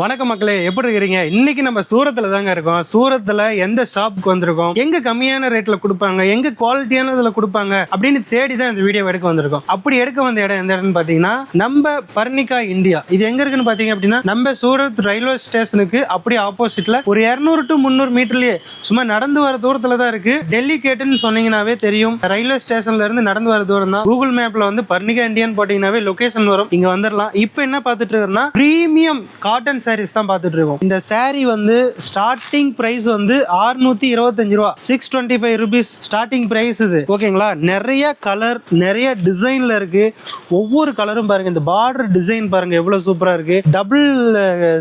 வணக்கம் மக்களே, எப்படி இருக்கிறீங்க? இன்னைக்கு நம்ம சூரத்துல தாங்க இருக்கோம். சூரத்துல எந்த ஷாப்புக்கு வந்திருக்கோம், எங்க கம்மியான ரேட்ல கொடுப்பாங்க, எங்க குவாலிட்டியானதுல கொடுப்பாங்க அப்படின்னு தேடி தான் இந்த வீடியோ எடுக்க வந்திருக்கோம். அப்படி எடுக்க வந்த இடம் எந்த இடம்னு பாத்தீங்கன்னா நம்ம பர்னிகா இந்தியா. இது எங்க இருக்குன்னு பாத்தீங்க அப்படின்னா நம்ம சூரத் ரயில்வே ஸ்டேஷனுக்கு அப்படி ஆப்போசிட்ல ஒரு 200 to 300 மீட்டர்லயே சும்மா நடந்து வர தூரத்துல தான் இருக்கு. டெல்லி கேட்டுன்னு சொன்னீங்கன்னாவே தெரியும். ரயில்வே ஸ்டேஷன்ல இருந்து நடந்து வர தூரம் தான். கூகுள் மேப்ல வந்து பர்னிகா இந்தியான்னு போட்டீங்கன்னாவே லொகேஷன் வரும். இங்க வந்துடலாம். இப்போ என்ன பார்த்துட்டு இருக்கோம்னா பிரீமியம் காட்டன் சாரீஸ் தான் பார்த்துட்டு இருக்கோம். இந்த சாரி வந்து ஸ்டார்டிங் பிரைஸ் வந்து 625 ரூபா, 625 ரூபீஸ் ஸ்டார்டிங் பிரைஸ் இது. ஓகேங்களா? நிறைய கலர், நிறைய டிசைன்ல இருக்கு. ஒவ்வொரு கலரும் பாருங்க. இந்த பார்டர் டிசைன் பாருங்க எவ்வளவு சூப்பரா இருக்கு. டபுள்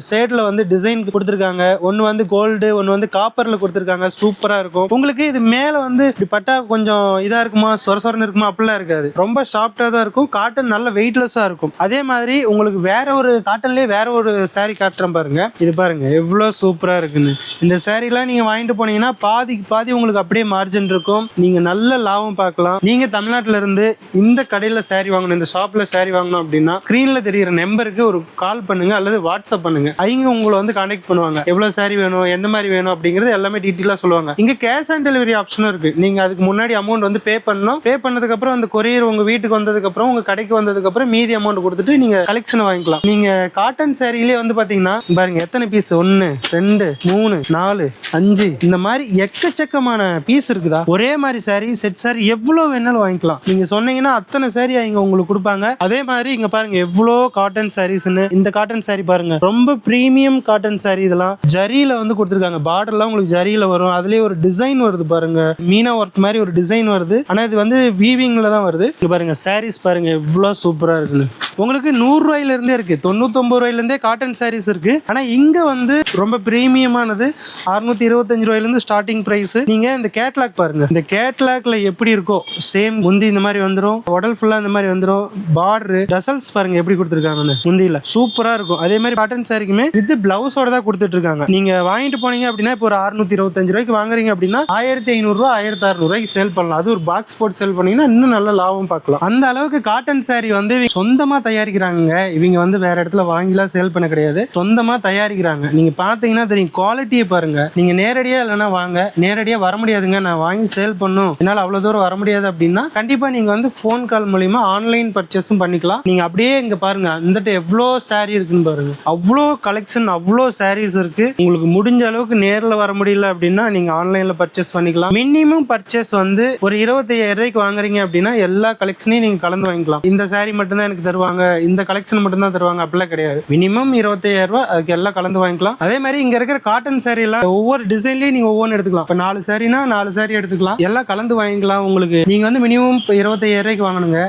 ஷேட்ல வந்து டிசைன் கொடுத்திருக்காங்க. ஒன்னு வந்து கோல்டு, ஒன்னு வந்து காப்பர்ல கொடுத்திருக்காங்க. சூப்பரா இருக்கும். உங்களுக்கு இது மேல வந்து இப்படி பட்டா கொஞ்சம் இதா இருக்குமா, சொரசொரன்னு இருக்குமா, அப்படிலாம் இருக்காது. ரொம்ப சாஃப்டா தான் இருக்கும். காட்டன் நல்ல வெயிட்லெஸ்ஸா இருக்கும். அதே மாதிரி உங்களுக்கு வேற ஒரு காட்டன்லயே வேற ஒரு சாரி காட்டுறேன் பாருங்க. இது பாருங்க எவ்வளவு சூப்பரா இருக்குன்னு. இந்த சாரிலாம் நீங்க வாங்கிட்டு போனீங்கன்னா பாதிக்கு பாதி உங்களுக்கு அப்படியே மார்ஜின் இருக்கும். நீங்க நல்ல லாபம் பார்க்கலாம். நீங்க தமிழ்நாட்டுல இருந்து இந்த கடையில சாரி வாங்கணும், இந்த ஷாப்ல சாரி வாங்கணும் அப்படின்னா ஸ்கிரீன்ல தெரியுற நம்பருக்கு ஒரு கால் பண்ணுங்க அல்லது வாட்ஸ்அப் பண்ணுங்க. அவங்க உங்களை வந்து கான்டாக்ட் பண்ணுவாங்க. எவ்வளவு சாரி வேணும், எந்த மாதிரி வேணும் அப்படிங்கறது எல்லாமே டீட்டெயிலா சொல்லுவாங்க. இங்க கேஷ் ஆன் டெலிவரி ஆப்ஷனும் இருக்கு. நீங்க அதுக்கு முன்னாடி அமௌண்ட் வந்து பே பண்ணணும். பே பண்ணதுக்கு அப்புறம் அந்த கொரியர் உங்க வீட்டுக்கு வந்ததுக்கு அப்புறம், உங்க கடைக்கு வந்ததுக்கு அப்புறம் மீதி அமௌண்ட் கொடுத்துட்டு நீங்க கலெக்ஷன் வாங்கிக்கலாம். நீங்க காட்டன் சாரியிலே வந்து பாத்தீங்கன்னா பாருங்க எத்தனை பீஸ், 1 2 3 4 5 இந்த மாதிரி எக்கச்சக்கமான பீஸ் இருக்குதா. ஒரே மாதிரி சாரி, செட் சாரி எவ்வளவு வேணாலும் வாங்கிக்கலாம். நீங்க சொன்னீங்கன்னா அத்தனை சாரி அவங்க உங்களுக்கு கொடுப்பாங்க. அதே மாதிரி இங்க பாருங்க எவ்வளோ காட்டன் சாரீஸ்னு. இந்த காட்டன் சாரி பாருங்க ரொம்ப பிரீமியம் காட்டன் சாரி. இதெல்லாம் ஜரியில வந்து கொடுத்துருக்காங்க. பார்டர்லாம் உங்களுக்கு ஜரியில வரும். அதுலயே ஒரு டிசைன் வருது பாருங்க, மீனா ஒர்க் மாதிரி ஒரு டிசைன் வருது. ஆனா இது வந்து வீவிங்ல தான் வருது. இங்க பாருங்க சாரீஸ் பாருங்க எவ்வளவு சூப்பரா இருக்குன்னு. உங்களுக்கு 100 ரூபாயில இருந்தே இருக்கு, 99 ரூபாயில இருந்தே காட்டன் சாரீஸ் இருக்கு. ஆனா இங்க வந்து ரொம்ப பிரீமியமானது 625 ரூபாயில இருந்து ஸ்டார்டிங் பிரைஸ். நீங்க இந்த கேட்லாக் பாருங்க. இந்த கேட்லாக்ல எப்படி இருக்கோ சேம் முந்தி இந்த மாதிரி வந்துரும், உடல் ஃபுல்லா இந்த மாதிரி வந்துரும். பார்டர் டசல்ஸ் பாருங்க எப்படி கொடுத்துருக்காங்கன்னு. முந்தியில சூப்பரா இருக்கும். அதே மாதிரி காட்டன் சாரிக்குமே வித் பிளவுஸோட தான் கொடுத்துட்டு இருக்காங்க. நீங்க வாங்கிட்டு போனீங்க அப்படின்னா இப்போ ஒரு 625 ரூபாய்க்கு வாங்குறீங்க அப்படின்னா 1500 ரூபாய் 1600 ரூபாய்க்கு சேல் பண்ணலாம். அது ஒரு பாக்ஸ் போட்டு சேல் பண்ணீங்கன்னா இன்னும் நல்ல லாபம் பார்க்கலாம். அந்த அளவுக்கு காட்டன் சாரி வந்து சொந்தமா தயாரிக்கிறாங்க. இவங்க வந்து வேற இடத்துல வாங்கிலாம் சேல் பண்ண கிடையாது, சொந்தமா தயாரிக்கிறாங்க. நீங்க பாத்தீங்கன்னா தெரியும். குவாலிட்டியை பாருங்க. நீங்க நேரடியா இல்லைன்னா வாங்க, நேரடியா வர முடியாதுங்க, நான் வாங்கி சேல் பண்ணும், என்னால அவ்வளவு தூரம் வர முடியாது அப்படின்னா கண்டிப்பா நீங்க வந்து போன் கால் மூலியமா ஆன்லைன் பர்ச்சேஸும் பண்ணிக்கலாம். நீங்க அப்படியே இங்க பாருங்க வந்துட்டு எவ்வளோ சாரி இருக்குன்னு பாருங்க. அவ்வளோ கலெக்ஷன், அவ்வளோ சாரீஸ் இருக்கு. உங்களுக்கு முடிஞ்ச அளவுக்கு நேர்ல வர முடியல அப்படின்னா நீங்க ஆன்லைன்ல பர்ச்சேஸ் பண்ணிக்கலாம். மினிமம் பர்ச்சேஸ் வந்து ஒரு 25,000 ரூபாய்க்கு வாங்குறீங்க அப்படின்னா எல்லா கலெக்ஷனையும் நீங்க கலந்து வாங்கிக்கலாம். இந்த சாரி மட்டும் தான் எனக்கு தருவாங்க, இந்த கலெக்ஷன் மட்டும் தான் தருவாங்க அப்படிலாம் கிடையாது. மினிமம் 25,000 ரூபாய், அதுக்கு எல்லாம் கலந்து வாங்கிக்கலாம். அதே மாதிரி இங்க இருக்கிற காட்டன் சாரி எல்லாம் ஒவ்வொரு டிசைன்லயும் நீங்க ஒவ்வொன்று எடுத்துக்கலாம். இப்ப 4 சாரினா 4 சாரி எடுத்துக்கலாம். எல்லாம் கலந்து வாங்கிக்கலாம். உங்களுக்கு நீங்க வந்து மினிமம் 25,000 ரூபாய்க்கு வாங்கணுங்க.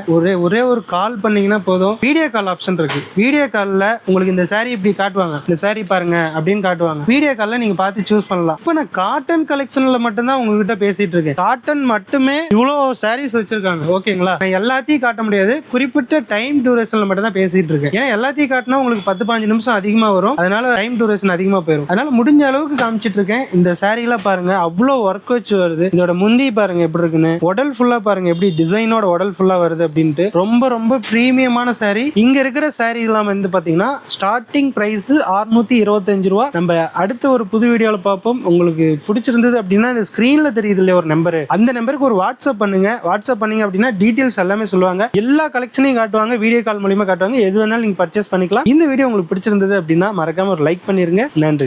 ஒரே ஒரு கால் பண்ணீங்கன்னா போதும். வீடியோ கால் ஆப்ஷன் இருக்கு. வீடியோ கால்ல உங்களுக்கு இந்த சாரி இப்படி காட்டுவாங்க, இந்த சாரி பாருங்க அப்படின்னு காட்டுவாங்க. வீடியோ கால்ல நீங்க பார்த்து சூஸ் பண்ணலாம். இப்ப நான் காட்டன் கலெக்ஷன்ல மட்டும் தான் உங்ககிட்ட பேசிட்டு இருக்கேன். காட்டன் மட்டுமே இவ்வளோ சாரீஸ் வச்சிருக்காங்க. ஓகேங்களா? எல்லாத்தையும் காட்ட முடியாது, குறிப்பிட்ட டைம் டியூரேஷன்ல மட்டும் தான் பேசிட்டு இருக்கேன். ஏன்னா எல்லாத்தையும் காட்டினா உங்களுக்கு 10-15 நிமிஷம் அதிகமா வரும். அதனால டைம் டியூரேஷன் அதிகமா போயிடும். அதனால முடிஞ்ச அளவுக்கு காமிச்சிட்டு இருக்கேன். இந்த சாரீலாம் பாருங்க அவ்வளோ ஒர்க் வச்சு வருது. இதோட முந்தி பாருங்க எப்படி இருக்குன்னு. உடல் ஃபுல்லா பாருங்க எப்படி டிசைனோட உடல் ஃபுல்லா வருது அப்படின்ட்டு. ரொம்ப ரொம்ப பிரீமியமான சாரி. இங்க இருக்கிற சாரி எல்லாம் வந்து பாத்தீங்கன்னா ஸ்டார்டிங் பிரைஸ் 625 ரூபா. நம்ம அடுத்த ஒரு புது வீடியோல பார்ப்போம். உங்களுக்கு பிடிச்சிருந்தது அப்படின்னா இந்த ஸ்கிரீன்ல தெரியுது இல்லையா ஒரு நம்பர், அந்த நம்பருக்கு ஒரு வாட்ஸ்அப் பண்ணுங்க. வாட்ஸ்அப் பண்ணீங்க அப்படின்னா டீடைல்ஸ் எல்லாமே சொல்லுவாங்க. எல்லா கலெக்ஷனையும் காட்டுவாங்க. வீடியோ கால் மூலியமா காட்டுவாங்க. எது வேணாலும் நீங்க பர்ச்சேஸ் பண்ணிக்கலாம். இந்த வீடியோ உங்களுக்கு பிடிச்சிருந்தது அப்படின்னா மறக்காம ஒரு லைக் பண்ணிருங்க. நன்றி.